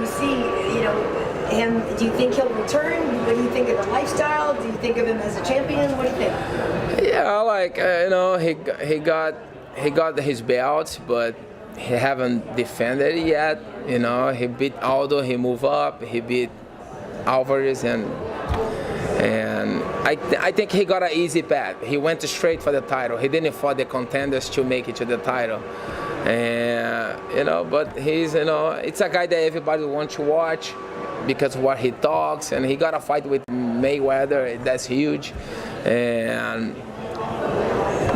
you see, him? Do you think he'll return? What do you think of the lifestyle? Do you think of him as a champion? What do you think? Yeah, he got his belt, but he haven't defended it yet. He beat Aldo, he moved up, he beat Alvarez, and I think he got an easy path. He went straight for the title. He didn't fight the contenders to make it to the title. And but he's it's a guy that everybody wants to watch because of what he talks, and he got a fight with Mayweather. That's huge. And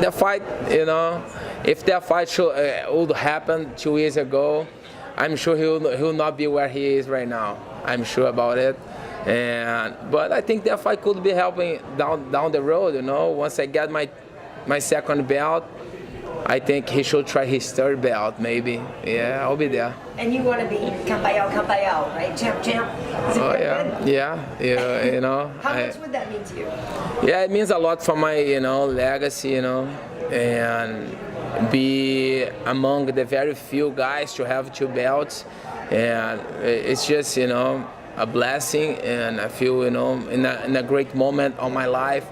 the fight, if that fight would happen 2 years ago, I'm sure he'll not be where he is right now. I'm sure about it. But I think that fight could be helping down the road. Once I get my second belt, I think he should try his third belt, maybe. Yeah, I'll be there. And you want to be Campayao, right? Champ. Is it good? Yeah. How much would that mean to you? Yeah, it means a lot for my, legacy, and be among the very few guys to have 2 belts. And it's just, a blessing, and I feel, in a great moment of my life,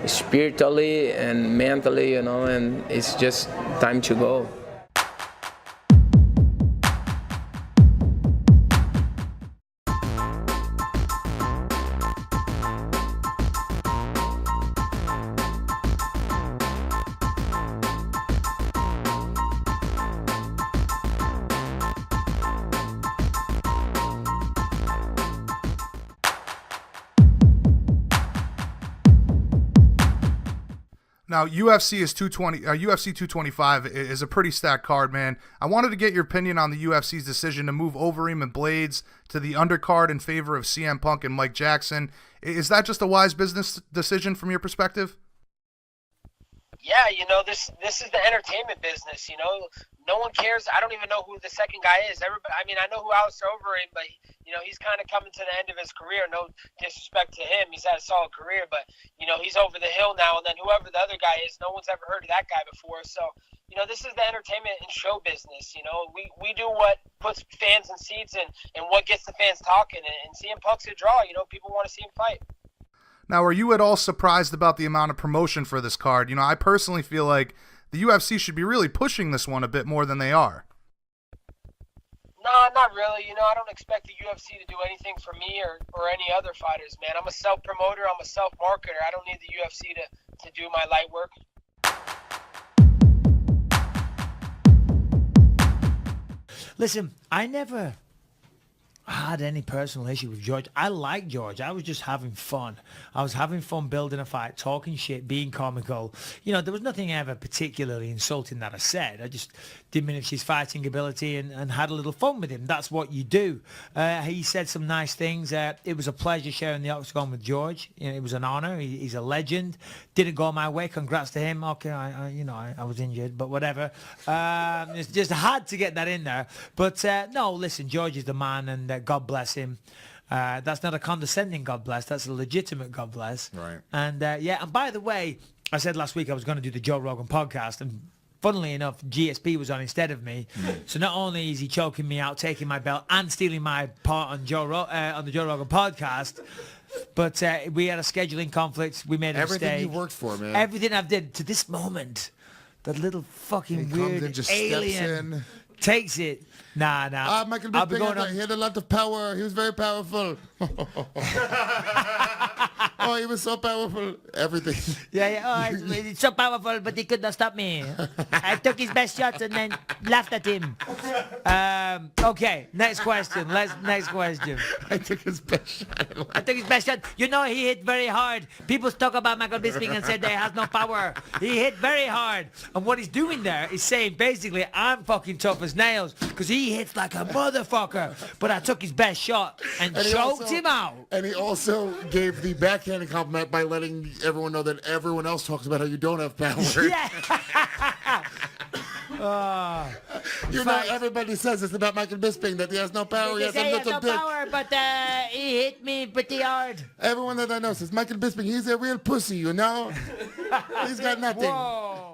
spiritually and mentally, and it's just time to go. Now, UFC 225 is a pretty stacked card, man. I wanted to get your opinion on the UFC's decision to move Overeem and Blades to the undercard in favor of CM Punk and Mike Jackson. Is that just a wise business decision from your perspective? Yeah, this is the entertainment business. No one cares. I don't even know who the second guy is. I know who Alistair Overeem, but he's kind of coming to the end of his career. No disrespect to him, he's had a solid career, but he's over the hill now. And then whoever the other guy is, no one's ever heard of that guy before. So this is the entertainment and show business. We do what puts fans in seats and what gets the fans talking. And CM Punk's a draw. People want to see him fight. Now, are you at all surprised about the amount of promotion for this card? I personally feel like the UFC should be really pushing this one a bit more than they are. No, not really. I don't expect the UFC to do anything for me or any other fighters, man. I'm a self-promoter. I'm a self-marketer. I don't need the UFC to do my light work. Listen, I never had any personal issue with George. I like George. I was just having fun. I was having fun building a fight, talking shit, being comical. There was nothing ever particularly insulting that I said. I just diminished his fighting ability and had a little fun with him. That's what you do. He said some nice things. It was a pleasure sharing the octagon with George. It was an honor. He's a legend. Didn't go my way. Congrats to him. Okay, I was injured, but whatever. It's just had to get that in there. But no, listen, George is the man, and God bless him. That's not a condescending God bless. That's a legitimate God bless. Right. And and by the way, I said last week I was going to do the Joe Rogan podcast, and funnily enough, GSP was on instead of me. So not only is he choking me out, taking my belt, and stealing my part on the Joe Rogan podcast, but we had a scheduling conflict. We made a mistake. Everything you worked for, man. Everything I've did to this moment. That little fucking weird alien takes it. Nah. Michael Bisping, he had a lot of power. He was very powerful. Oh, he was so powerful. Everything. Yeah. Oh, it's so powerful, but he could not stop me. I took his best shots and then laughed at him. Okay, next question. Next question. I took his best shot. I took his best shot. He hit very hard. People talk about Michael Bisping and said that he has no power. He hit very hard. And what he's doing there is saying, basically, I'm fucking tough as nails because he hits like a motherfucker. But I took his best shot and choked him out. And he also gave the backhanded compliment by letting everyone know that everyone else talks about how you don't have power. Yeah. Everybody says it's about Michael Bisping that he has no power. He has a little dick. Power, but he hit me pretty hard. Everyone that I know says Michael Bisping, he's a real pussy, He's got nothing. Whoa.